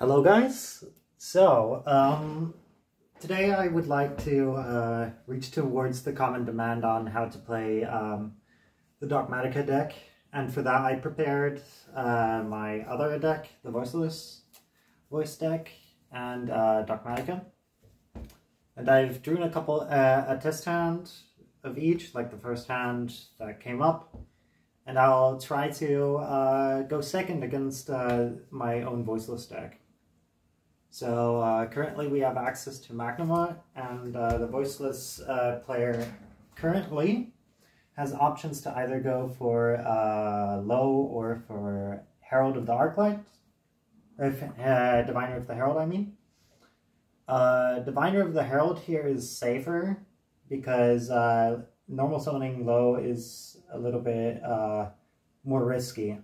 Hello guys! Today I would like to reach towards the common demand on how to play the Dogmatika deck, and for that I prepared my other deck, the Voiceless Voice deck, and Dogmatika. And I've drawn a couple, a test hand of each, like the first hand that came up, and I'll try to go second against my own Voiceless deck. So currently we have access to Magnuma, and the Voiceless player currently has options to either go for Low or for Herald of the Arclight, or Diviner of the Herald, I mean. Diviner of the Herald here is safer because normal summoning Low is a little bit more risky.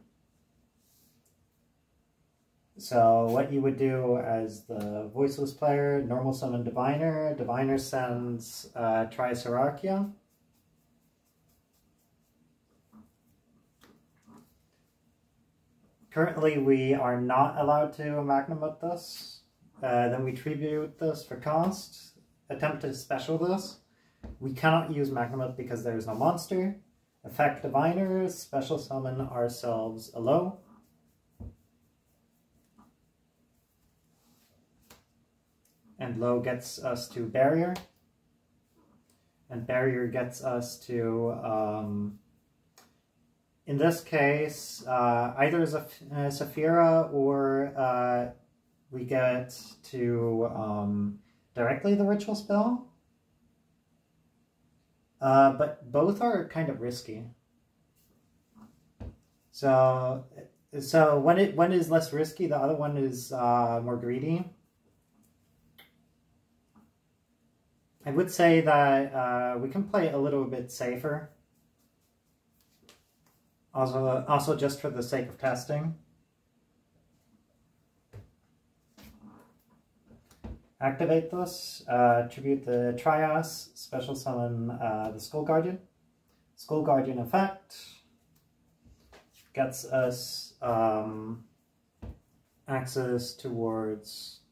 So what you would do as the Voiceless player, normal summon Diviner. Diviner sends Tricerarchia. Currently we are not allowed to Magnamut this. Then we tribute this for cost. Attempt to special this. We cannot use Magnamut because there is no monster. Effect Diviner, special summon ourselves a Low. And Low gets us to Barrier, and Barrier gets us to, in this case, either Saphira or we get to directly the Ritual spell, but both are kind of risky. So one is less risky, the other one is more greedy. I would say that we can play a little bit safer. Also just for the sake of testing. Activate this, tribute the Trias, special summon the Skull Guardian. Skull Guardian effect gets us access towards...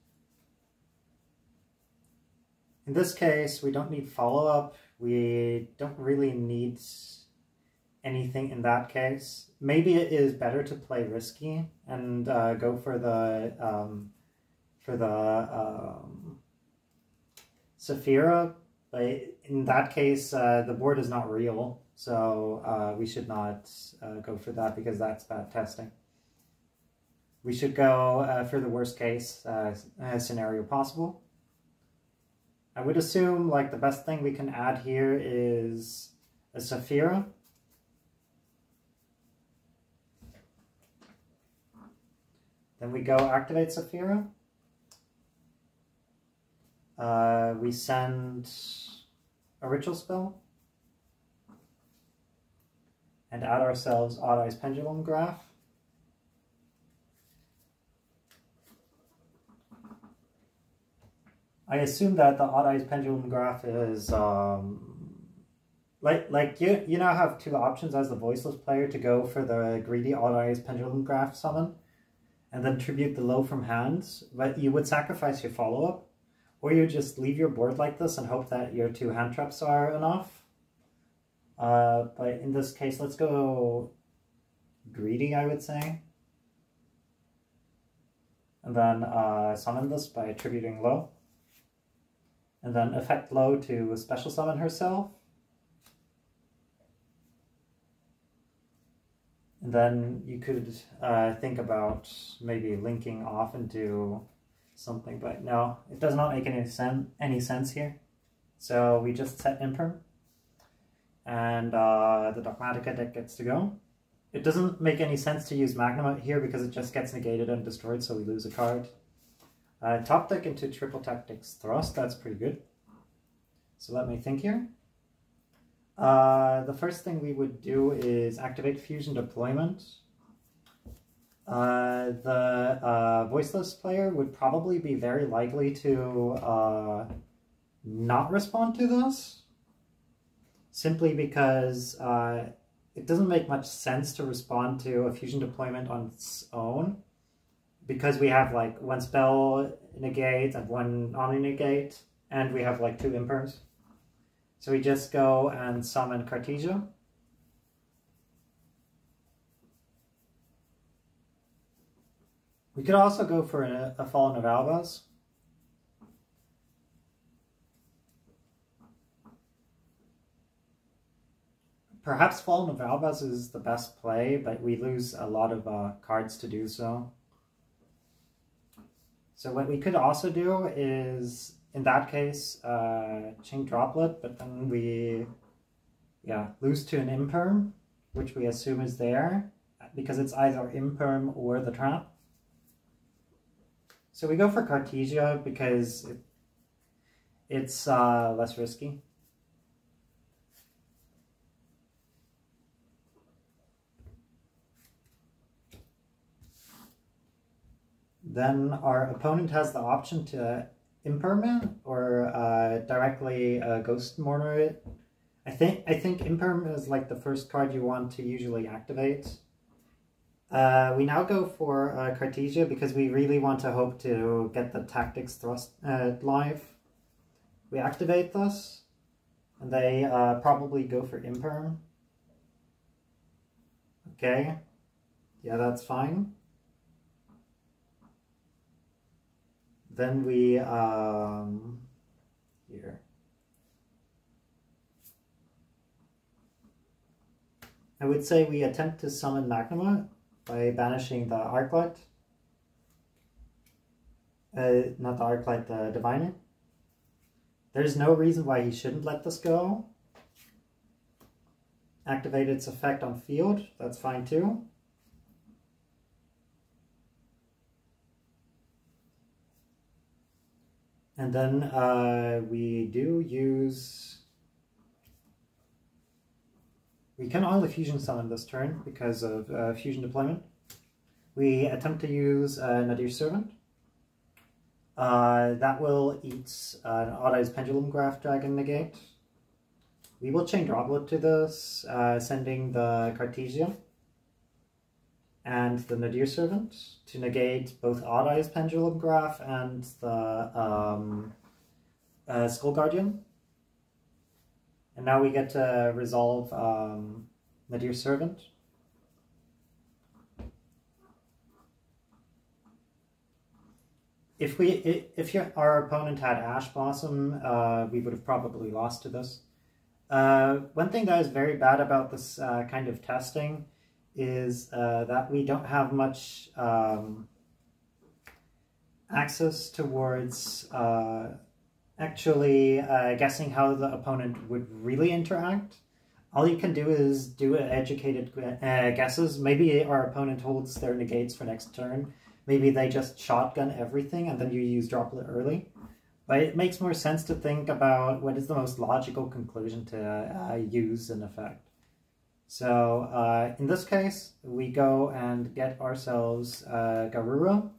In this case, we don't need follow-up. We don't really need anything in that case. Maybe it is better to play risky and go for the Saphira, but in that case, the board is not real, so we should not go for that because that's bad testing. We should go for the worst case scenario possible. I would assume like the best thing we can add here is a Saphira. Then we go activate Saphira. We send a Ritual spell and add ourselves Odd Eyes Pendulum Graph. I assume that the Odd Eyes Pendulum Graph is like you now have two options as the Voiceless player to go for the greedy Odd Eyes Pendulum Graph summon and then tribute the Low from hands, but you would sacrifice your follow-up, or you just leave your board like this and hope that your two hand traps are enough. But in this case, let's go greedy, I would say. And then summon this by tributing Low. And then effect Low to special summon herself. And then you could think about maybe linking off into something, but no, it does not make any sense here. So we just set Imperm, and the Dogmatika deck gets to go. It doesn't make any sense to use Magnum here because it just gets negated and destroyed, so we lose a card. Top deck into Triple Tactics Thrust, that's pretty good. So let me think here. The first thing we would do is activate Fusion Deployment. The Voiceless player would probably be very likely to not respond to this, simply because it doesn't make much sense to respond to a Fusion Deployment on its own. because we have like one spell negate and one omni negate, and we have like 2 imperms. So we just go and summon Cartesia. We could also go for a Fallen of Albaz. Perhaps Fallen of Albaz is the best play, but we lose a lot of cards to do so. So what we could also do is, in that case, chain Droplet, but then we lose to an Imperm, which we assume is there, because it's either Imperm or the trap. So we go for Cartesia because it's less risky. Then our opponent has the option to Imperm or directly Ghost Mourner it. I think Imperm is like the first card you want to usually activate. We now go for Cartesia because we really want to hope to get the Tactics Thrust live. We activate this, and they probably go for Imperm. Okay, yeah, that's fine. Then we, here. I would say we attempt to summon Magnuma by banishing the Arclight. Not the Arclight, the Diviner. There's no reason why he shouldn't let this go. Activate its effect on field, that's fine too. And then we do use... We can only fusion summon this turn because of fusion deployment. We attempt to use Nadir Servant. That will eat an Odd-Eyes Pendulum Graph Dragon negate. We will chain Droplet to this, sending the Cartesia and the Nadir Servant to negate both Odd-Eyes Pendulum Graph and the Skull Guardian. And now we get to resolve Nadir Servant. If our opponent had Ash Blossom, we would have probably lost to this. One thing that is very bad about this kind of testing is that we don't have much access towards actually guessing how the opponent would really interact. All you can do is do educated guesses. Maybe our opponent holds their negates for next turn. Maybe they just shotgun everything and then you use Droplet early. But it makes more sense to think about what is the most logical conclusion to use an effect. So in this case, we go and get ourselves Garura,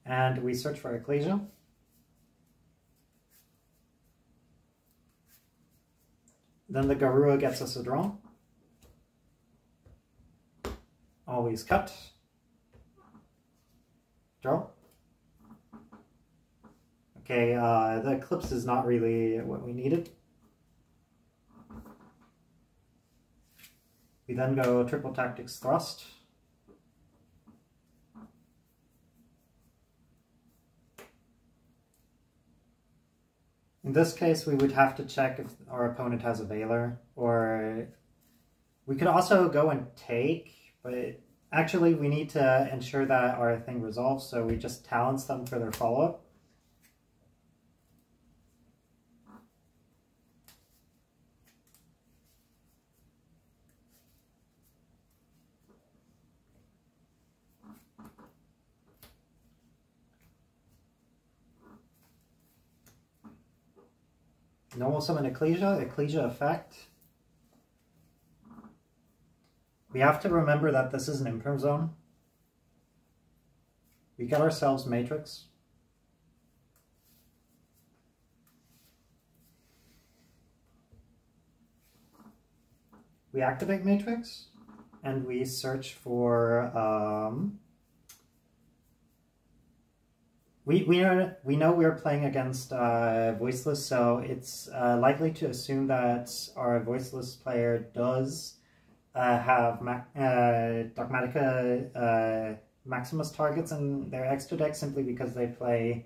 and we search for Ecclesia. Then the Garura gets us a draw. Always cut. Draw. Okay, the Eclipse is not really what we needed. We then go Triple Tactics Thrust. In this case, we would have to check if our opponent has a Veiler, or we could also go and take, but actually we need to ensure that our thing resolves, so we just talents them for their follow-up. Normal summon Ecclesia effect. We have to remember that this is an Imperm zone. We get ourselves Matrix. We activate Matrix, and we search for we know we're playing against Voiceless, so it's likely to assume that our Voiceless player does have Dogmatika Maximus targets in their extra deck simply because they play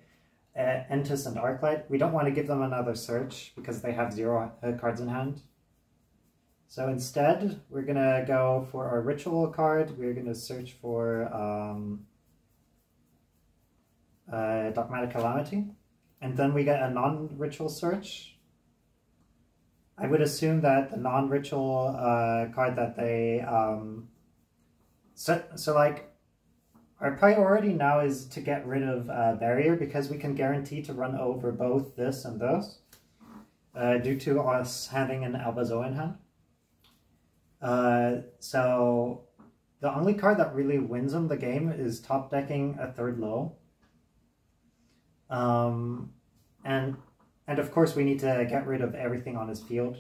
Entus and Arclight. We don't want to give them another search because they have 0 cards in hand. So instead, we're going to go for our ritual card. We're going to search for Dogmatic Calamity. And then we get a non-ritual search. I would assume that the non-ritual card that they... So like, our priority now is to get rid of Barrier because we can guarantee to run over both this and this due to us having an Albazoa in hand. So the only card that really wins him the game is top decking a 3rd low. And of course we need to get rid of everything on his field.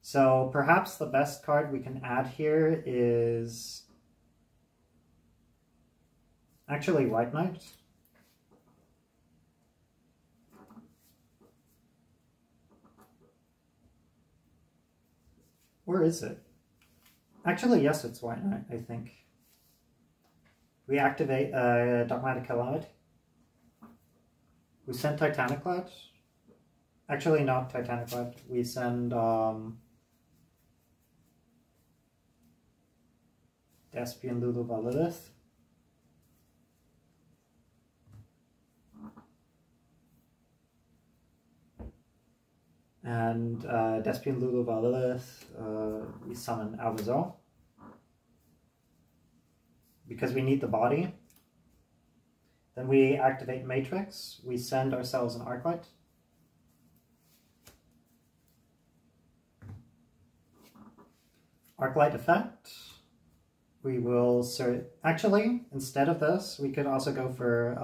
So perhaps the best card we can add here is actually White Knight. Where is it? Actually, yes, it's White Knight, I think. We activate Dogmatic Calamity. We send Titanic Cloud. Actually, not Titanic Cloud. We send Despian Lulu Validith. And Despian Lulu Validith, we summon Albazoa. Because we need the body. Then we activate Matrix. We send ourselves an Arclight. Arclight effect. We will actually, instead of this, we could also go for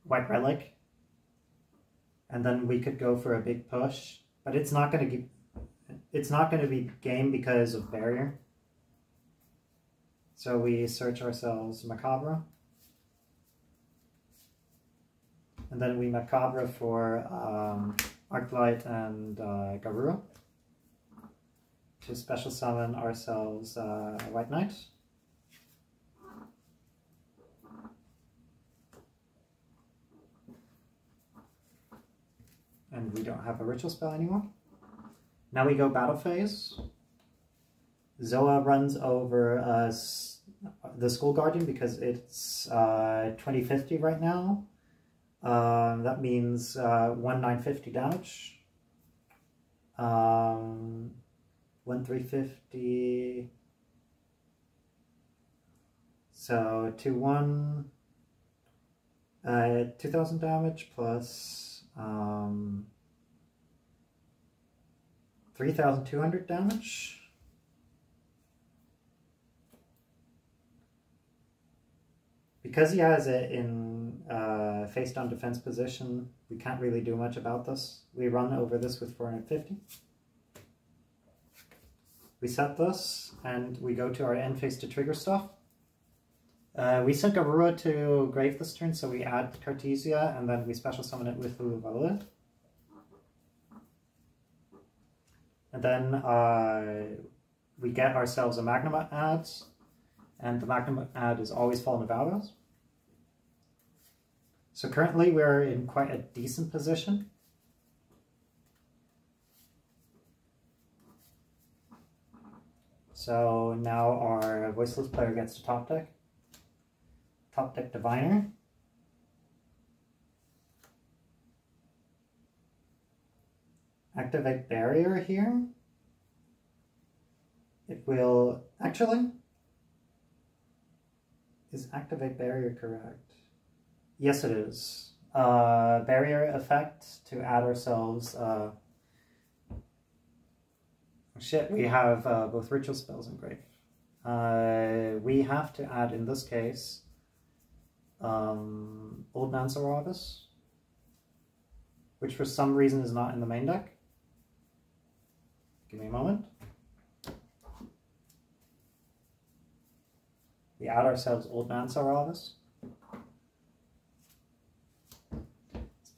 White Relic. And then we could go for a big push, but it's not going to be game because of Barrier. So we search ourselves Macabre. And then we Macabre for Arclight and Garura. To special summon ourselves White Knight. And we don't have a ritual spell anymore. Now we go battle phase. Zoa runs over the School Guardian because it's 2050 right now. That means 1950 damage. 1350. So 2-1. 2000 damage plus 3200 damage. Because he has it in face down defense position, we can't really do much about this. We run over this with 450. We set this and we go to our end phase to trigger stuff. We sent Garura to grave this turn, so we add Cartesia and then we special summon it with Lulu Validith. And then we get ourselves a Magnum ad, and the Magnum ad is always Fallen Vows. So currently we're in quite a decent position. So now our Voiceless player gets to top deck. Top deck Diviner. Activate Barrier here. It will actually. Is Activate Barrier correct? Yes, it is. Barrier effect to add ourselves. Shit, we have both ritual spells and grave. We have to add in this case Old Man Saravis, which for some reason is not in the main deck. Give me a moment. We add ourselves Old Man Saravis.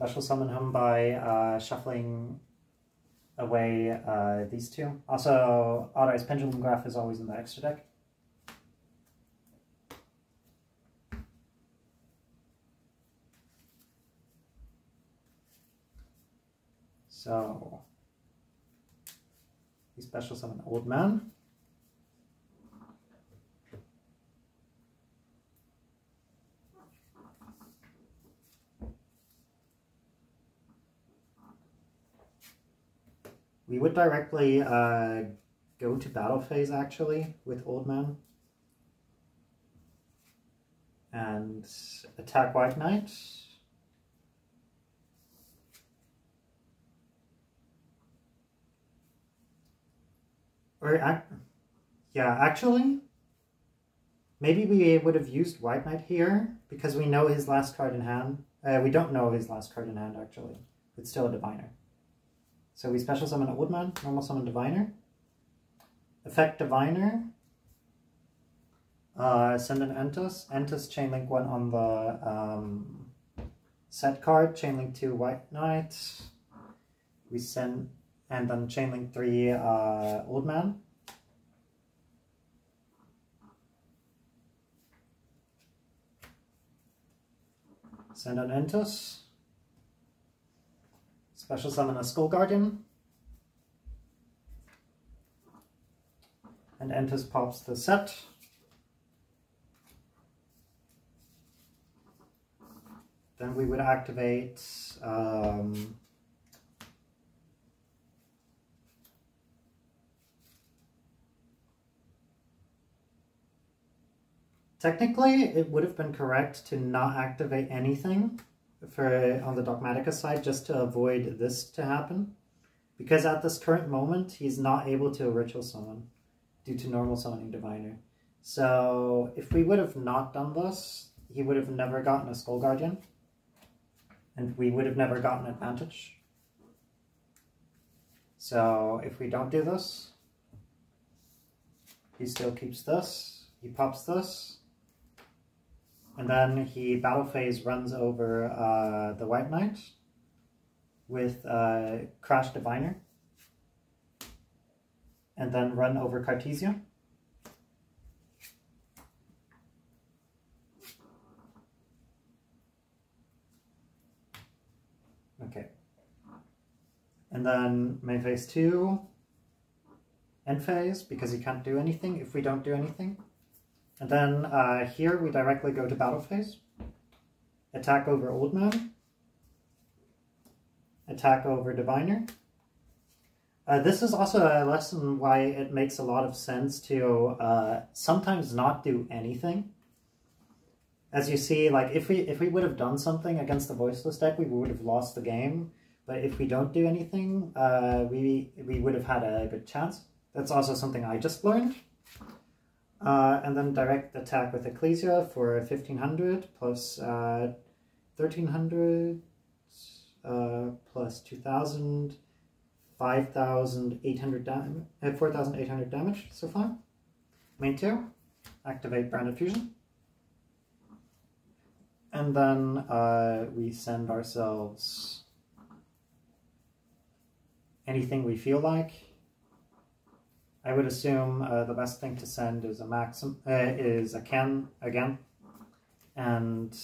special summon him by shuffling away these two. Also, Odd-Eyes Pendulum Graph is always in the extra deck. So, we special summon Old Man. We would directly go to battle phase actually with Old Man and attack White Knight. Or, yeah, actually, maybe we would have used White Knight here because we know his last card in hand. We don't know his last card in hand actually. It's still a Diviner. So we special summon Old Man, normal summon Diviner. Effect Diviner. Send an Entus. Entus chainlink 1 on the set card. Chainlink 2 White Knight. We send, and then chainlink 3 Old Man. Send an Entus. Special summon a Skull Guardian. And Entus pops the set. Then we would activate technically it would have been correct to not activate anything on the Dogmatika side, just to avoid this to happen, because at this current moment he's not able to ritual summon due to normal summoning Diviner. So if we would have not done this, he would have never gotten a Skull Guardian, and we would have never gotten advantage. So if we don't do this, he still keeps this, he pops this, and then he battle phase runs over the White Knight with Crash Diviner, and then run over Cartesia. Okay. And then main phase 2, end phase, because he can't do anything if we don't do anything. And then here we directly go to battle phase. Attack over Old Man. Attack over Diviner. This is also a lesson why it makes a lot of sense to sometimes not do anything. As you see, like if we would have done something against the Voiceless deck, we would have lost the game. But if we don't do anything, we would have had a good chance. That's also something I just learned. And then direct attack with Ecclesia for 1500 plus 1300 plus 2000, 5800 damage, 4800 damage so far. Main 2, activate Branded Fusion. And then we send ourselves anything we feel like. I would assume the best thing to send is a Ken again, and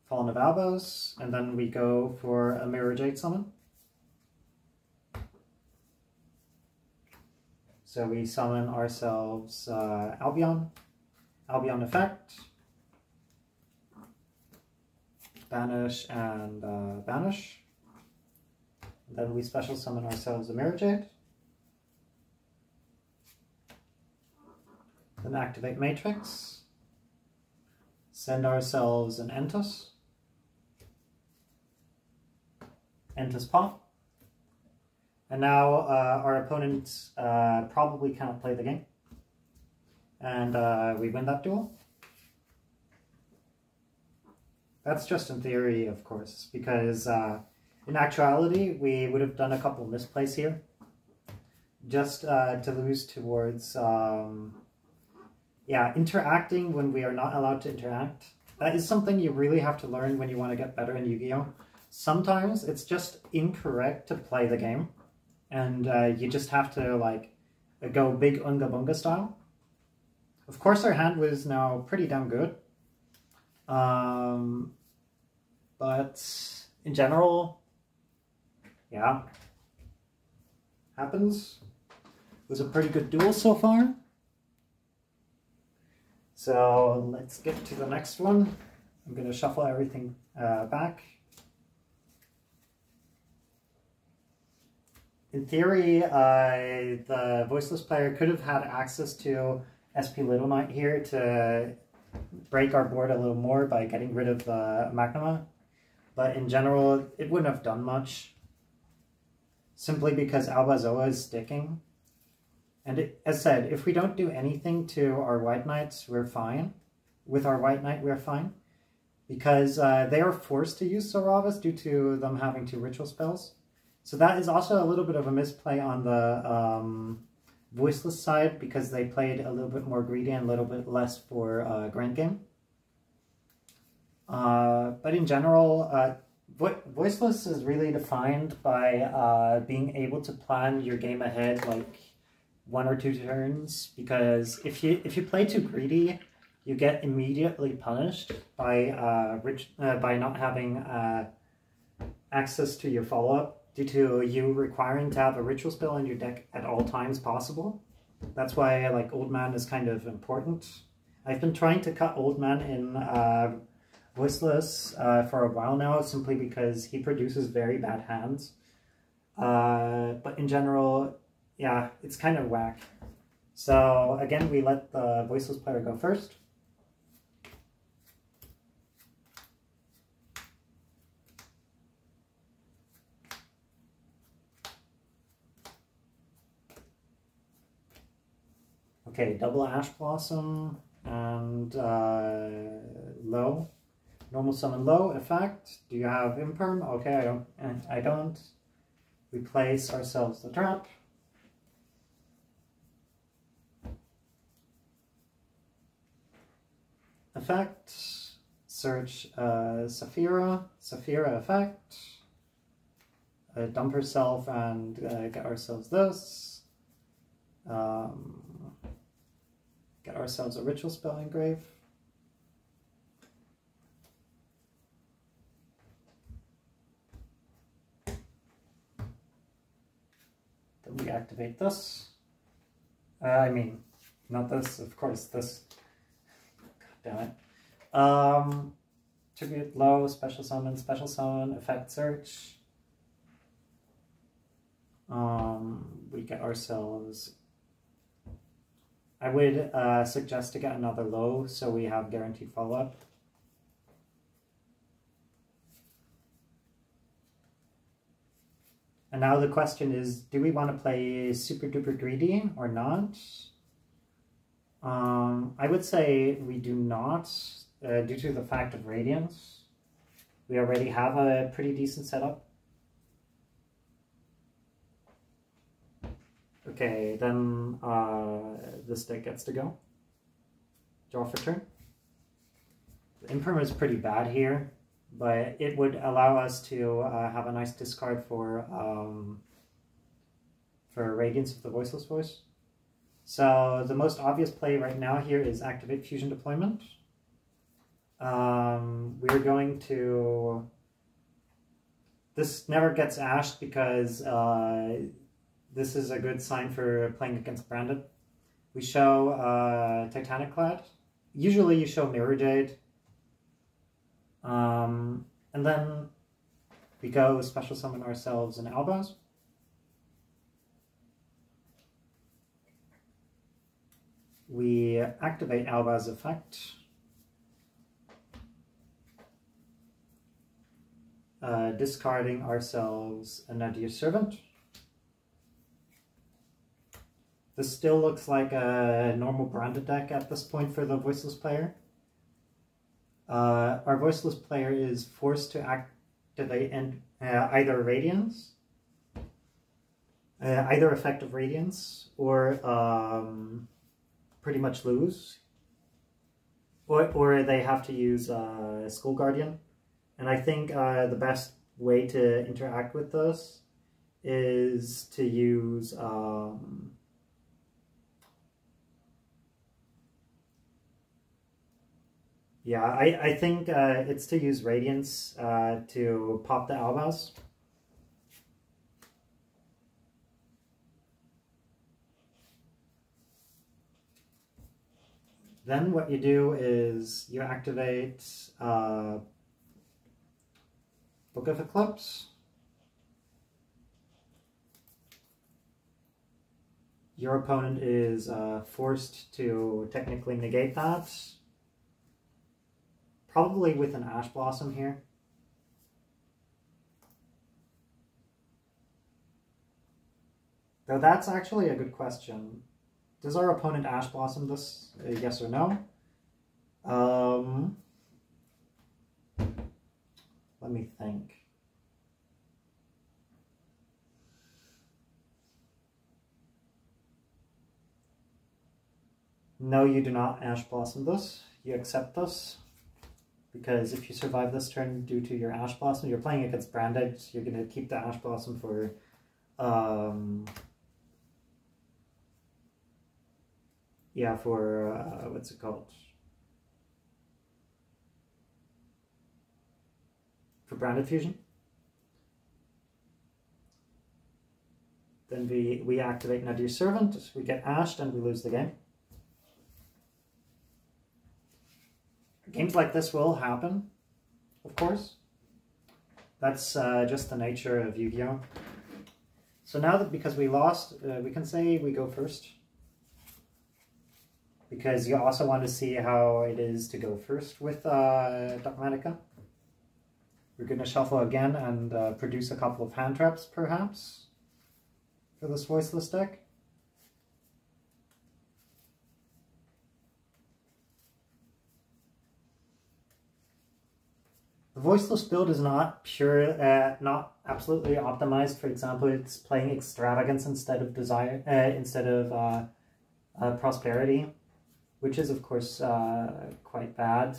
Fallen of Albos, and then we go for a Mirror Jade summon. So we summon ourselves Albion effect, banish and banish. Then we special summon ourselves a Mirror Jade. Then activate Matrix. Send ourselves an Entus. Entus pop. And now our opponent probably cannot play the game. And we win that duel. That's just in theory, of course, because in actuality, we would have done a couple misplays here, just to lose towards yeah, interacting when we are not allowed to interact. That is something you really have to learn when you want to get better in Yu-Gi-Oh! Sometimes it's just incorrect to play the game, and you just have to like go big Unga Bunga style. Of course, our hand was now pretty damn good, but in general, yeah, happens. It was a pretty good duel so far. So let's get to the next one. I'm going to shuffle everything back. In theory, the Voiceless player could have had access to SP Little Knight here to break our board a little more by getting rid of Magnema. But in general, it wouldn't have done much. Simply because Albazoa is sticking. And as said, if we don't do anything to our White Knights, we're fine. With our White Knight, we're fine. Because they are forced to use Soravas due to them having 2 ritual spells. So that is also a little bit of a misplay on the Voiceless side, because they played a little bit more greedy and a little bit less for Grand Game. But in general, Voiceless is really defined by being able to plan your game ahead like 1 or 2 turns, because if you play too greedy, you get immediately punished by not having access to your follow-up due to you requiring to have a ritual spell in your deck at all times possible. That's why like Old Man is kind of important. I've been trying to cut Old Man in Voiceless for a while now, simply because he produces very bad hands. But in general, yeah, it's kind of whack. So again, we let the Voiceless player go first. Okay, double Ash Blossom and low. Normal summon low effect. Do you have Imperm? Okay, I don't. We place ourselves the trap. Effect. Search Saphira. Saphira effect. Dump herself and get ourselves this. Get ourselves a ritual spell engrave. Then we activate this. I mean, not this, of course, this. God damn it. Tribute low, special summon, effect search. We get ourselves... I would suggest to get another low so we have guaranteed follow-up. And now the question is, do we want to play super duper greedy or not? I would say we do not, due to the fact of Radiance. We already have a pretty decent setup. Okay, then this deck gets to go. Draw for turn. The Imperm is pretty bad here, but it would allow us to have a nice discard for Radiance of the Voiceless Voice. So the most obvious play right now here is activate Fusion Deployment. We're going to... This never gets ashed because this is a good sign for playing against Branded. We show Titanic Clad. Usually you show Mirror Jade. And then we go special summon ourselves an Albaz. We activate Albaz effect. Discarding ourselves a Nadir Servant. This still looks like a normal Branded deck at this point for the Voiceless player. Our Voiceless player is forced to activate either Radiance, either effective Radiance, or pretty much lose. or they have to use Skull Guardian. And I think the best way to interact with those is to use yeah, I think it's to use Radiance to pop the Albas. Then what you do is you activate Book of Eclipse. Your opponent is forced to technically negate that. Probably with an Ash Blossom here. Though that's actually a good question. Does our opponent Ash Blossom this? Yes or no? Let me think. No, you do not Ash Blossom this. You accept this. Because if you survive this turn due to your Ash Blossom, you're playing against Branded, you're going to keep the Ash Blossom for yeah, for what's it called? For Branded Fusion. Then we activate Nadir Servant, we get ashed and we lose the game. Games like this will happen, of course. That's just the nature of Yu-Gi-Oh! So now that because we lost, we can say we go first. Because you also want to see how it is to go first with Dogmatika. We're going to shuffle again and produce a couple of hand traps, perhaps, for this Voiceless deck. The Voiceless build is not pure, not absolutely optimized. For example, it's playing Extravagance instead of Desire, Prosperity, which is of course quite bad.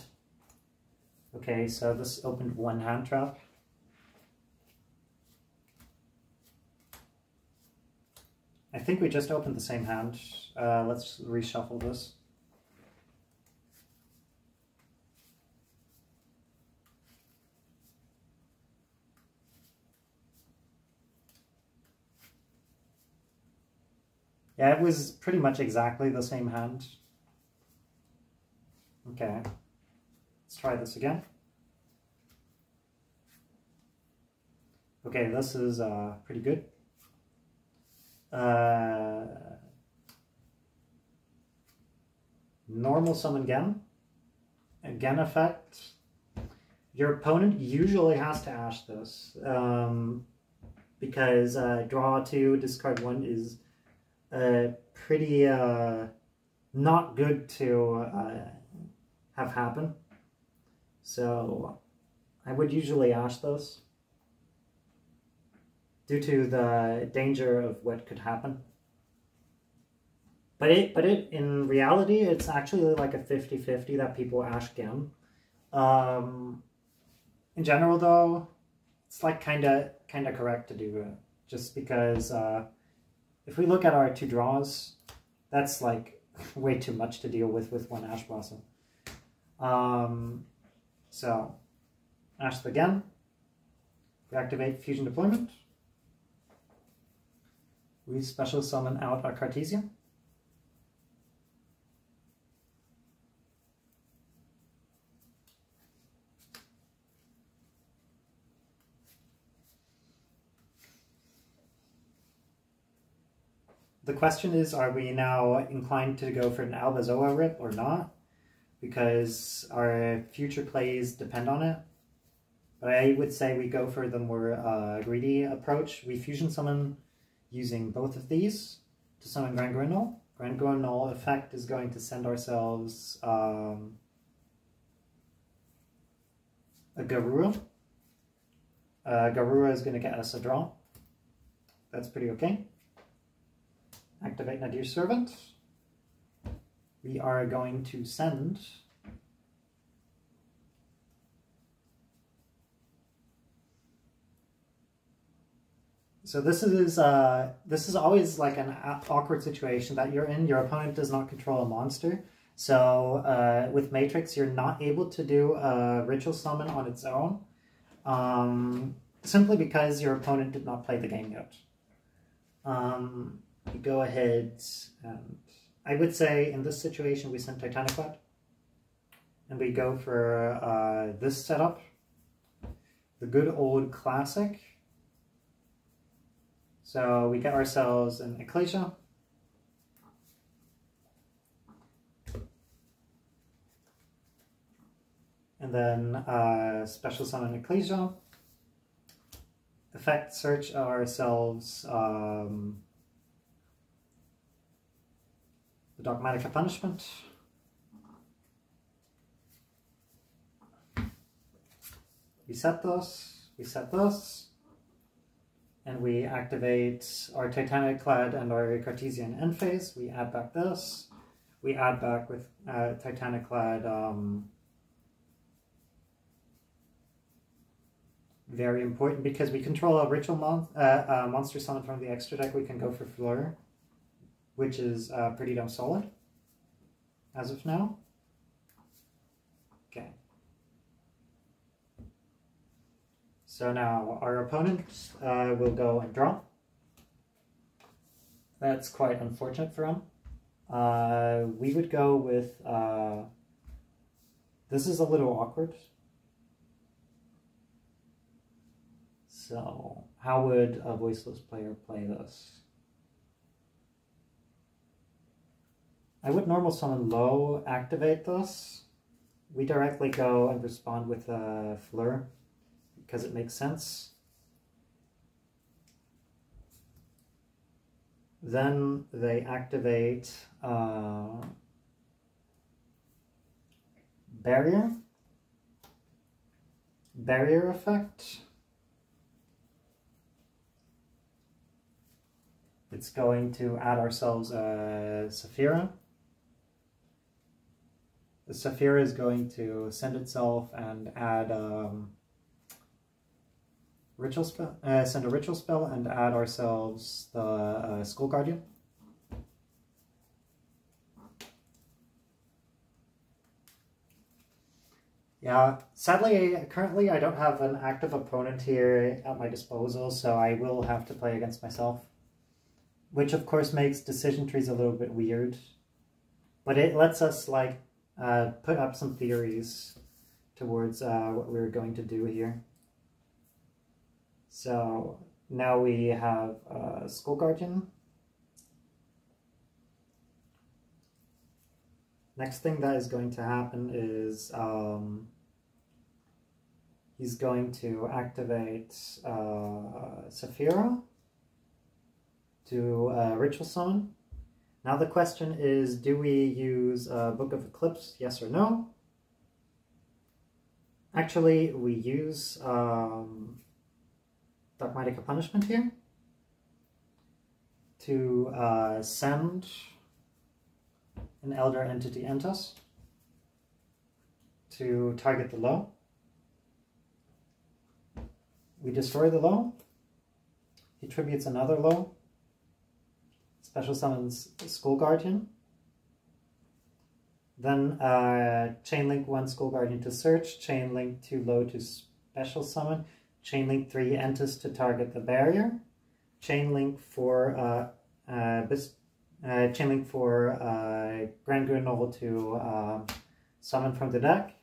Okay, so this opened one hand trap. I think we just opened the same hand. Let's reshuffle this. Yeah, it was pretty much exactly the same hand. Okay, let's try this again. Okay, this is pretty good. Normal summon again. Again effect. Your opponent usually has to ash this. Because draw 2, discard 1 is pretty not good to have happen. So I would usually ash this due to the danger of what could happen. But in reality, it's actually like a 50-50 that people ash again. In general, though, it's like kind of correct to do it, just because if we look at our 2 draws, that's like way too much to deal with one Ash Blossom. So ash again. We activate Fusion Deployment. We special summon out our Cartesian. The question is, are we now inclined to go for an Albazoa rip or not? Because our future plays depend on it. But I would say we go for the more greedy approach. We fusion summon using both of these to summon Grand Guinol. Grand Guinol effect is going to send ourselves a Garura. Garura is going to get us a draw. That's pretty okay. Activate Nadir Servant. We are going to send So this is always like an awkward situation that you're in. Your opponent does not control a monster. So with Matrix, you're not able to do a ritual summon on its own, simply because your opponent did not play the game yet. You go ahead and I would say in this situation we send Titanic Cloud. And we go for this setup, the good old classic. So we get ourselves an Ecclesia. And then special summon Ecclesia. Effect search ourselves the Dogmatika Punishment. We set this, and we activate our Titanic Clad and our Cartesian end phase. We add back this. We add back with Titanic Clad. Very important because we control a ritual monster summon from the extra deck. We can go for Fleur, which is pretty damn solid as of now. Okay. So now our opponent will go and draw. That's quite unfortunate for him. We would go with, this is a little awkward. So how would a voiceless player play this? I would normal summon low, activate this. We directly go and respond with a Fleur, because it makes sense. Then they activate barrier effect. It's going to add ourselves a Saphira. The Saphira is going to send itself and add ritual spell, send a ritual spell and add ourselves the Skull Guardian. Yeah, sadly, currently I don't have an active opponent here at my disposal, so I will have to play against myself. Which of course makes decision trees a little bit weird. But it lets us like put up some theories towards what we're going to do here. So now we have Skull Guardian. Next thing that is going to happen is he's going to activate Saphira to ritual summon. Now the question is, do we use Book of Eclipse, yes or no? Actually, we use Dogmatika Punishment here to send an Elder Entity Entus to target the low. We destroy the low. He tributes another low. Special summons Skull Guardian. Then chainlink 1 Skull Guardian to search, chainlink 2 low to special summon, chainlink 3 Entus to target the barrier, chainlink 4 Grand Grenoble to summon from the deck,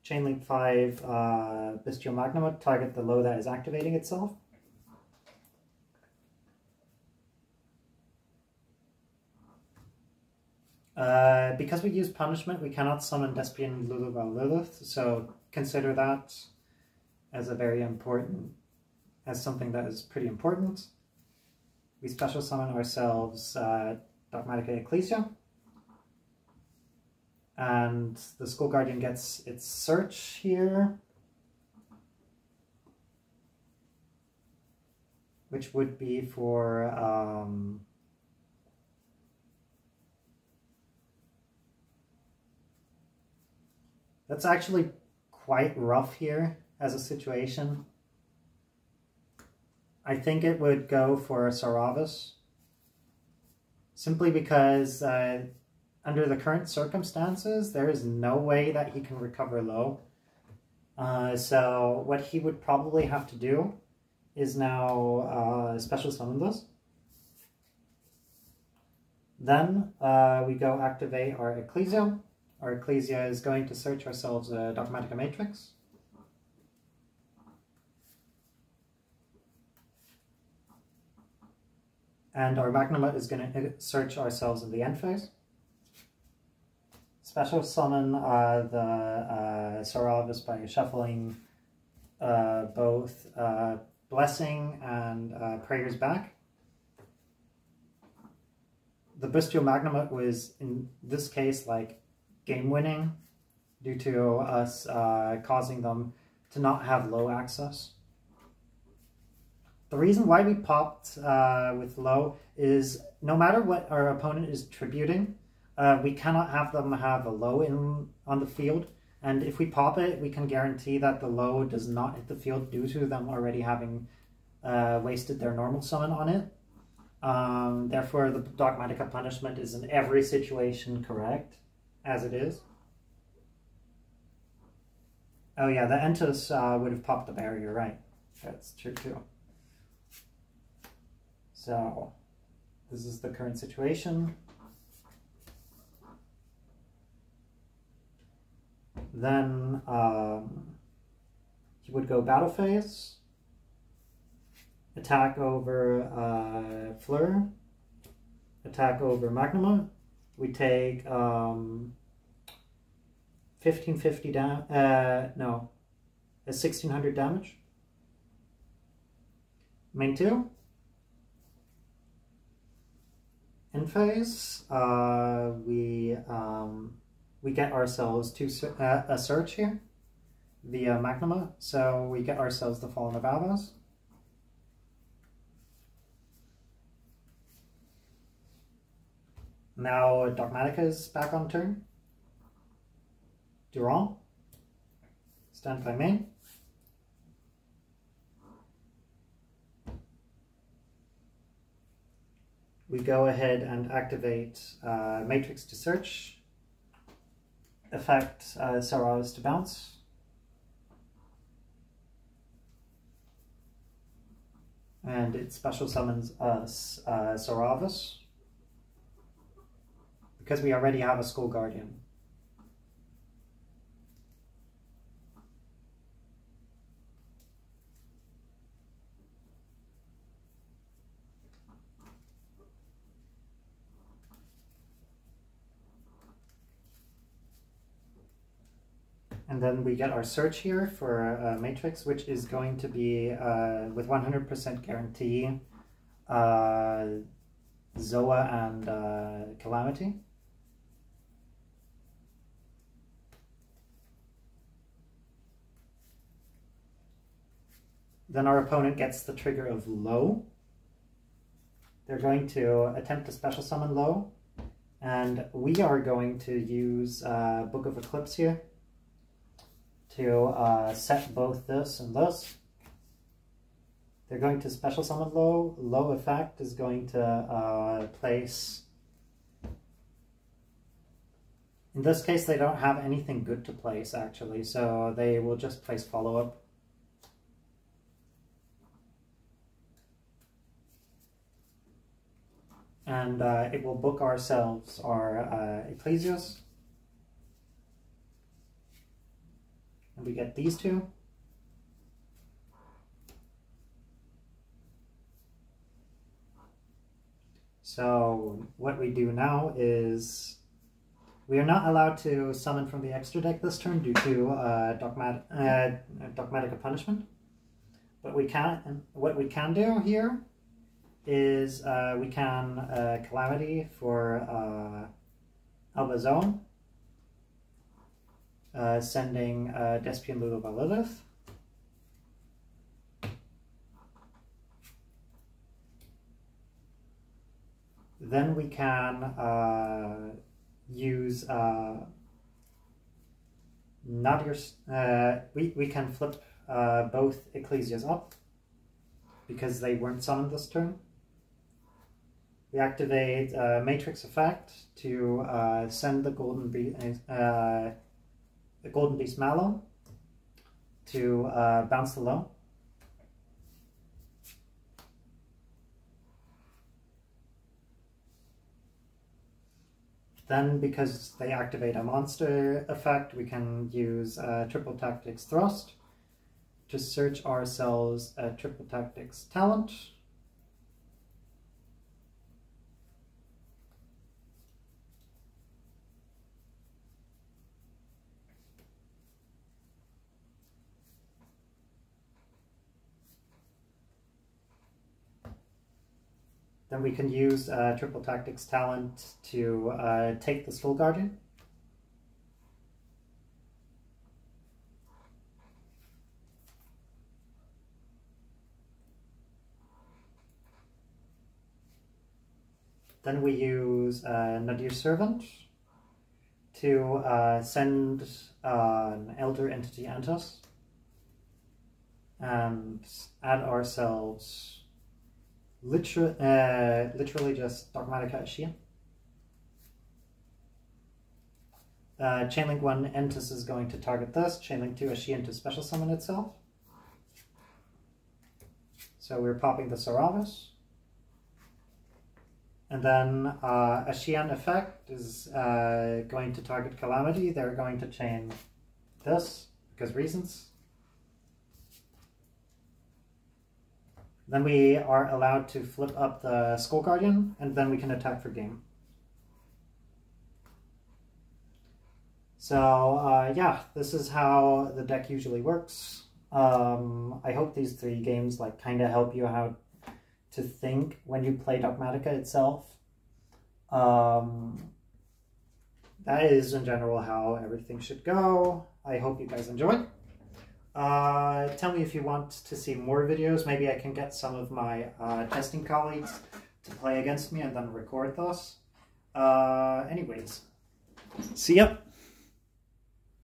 chainlink 5 Bestial Magnum to target the low that is activating itself. Because we use punishment, we cannot summon Despian Lilith, so consider that as a very important, as something that is pretty important. We special summon ourselves Dogmatika Ecclesia, and the Skull Guardian gets its search here, which would be for that's actually quite rough here as a situation. I think it would go for Saravas, simply because under the current circumstances, there is no way that he can recover low. So what he would probably have to do is now special summon this. Then we go activate our Ecclesia. Our Ecclesia is going to search ourselves a Dogmatika matrix. And our Magnuma is going to search ourselves in the end phase. Special summon the Saravas by shuffling both Blessing and Prayers back. The Bestial Magnum was, in this case, like game-winning due to us causing them to not have low access. The reason why we popped with low is no matter what our opponent is tributing, we cannot have them have a low on the field. And if we pop it, we can guarantee that the low does not hit the field due to them already having wasted their normal summon on it. Therefore, the Dogmatika punishment is in every situation correct, as it is. Oh yeah, the Entus would have popped the barrier, right? That's true too. So, this is the current situation. Then he would go battle phase, attack over Fleur, attack over Magnuma. We take 1550 no, 1600 damage. Main 2. End phase, we get ourselves a search here via Magnuma, so we get ourselves the Fallen of Avos. Now Dogmatika is back on turn. Durand, stand by main. We go ahead and activate Matrix to search. Effect Saravas to bounce. And it special summons us Saravas, because we already have a Skull Guardian. And then we get our search here for Matrix, which is going to be with 100% guarantee Zoa and Calamity. Then our opponent gets the trigger of Low. They're going to attempt to special summon Low, and we are going to use Book of Eclipse here to set both this and this. They're going to special summon Low. Low effect is going to place... In this case, they don't have anything good to place, actually, so they will just place follow-up. And it will book ourselves our Ecclesias. And we get these two. So what we do now is we are not allowed to summon from the extra deck this turn due to Dogmatika punishment. But what we can do here is we can Calamity for Albazone. Sending Despian Lulova Lilith. Then we can use Nadir's. We can flip both Ecclesias up. because they weren't summoned this turn. We activate Matrix Effect to send the Golden Beast Mallow to bounce the low. Then, because they activate a monster effect, we can use Triple Tactics Thrust to search ourselves a Triple Tactics Talent. Then we can use Triple Tactics Talent to take the Skull Guardian. Then we use Nadir Servant to send an Elder Entity Antos and add ourselves literally just Dogmatika Ritual. Chainlink 1 Entus is going to target this, Chainlink 2 Ashian to special summon itself. So we're popping the Saravis. And then Ashian effect is going to target Calamity. They're going to chain this, because reasons. Then we are allowed to flip up the Skull Guardian, and then we can attack for game. So yeah, this is how the deck usually works. I hope these 3 games like kind of help you how to think when you play Dogmatika itself. That is in general how everything should go. I hope you guys enjoyed. Tell me if you want to see more videos. Maybe I can get some of my testing colleagues to play against me and then record those. Anyways, see ya!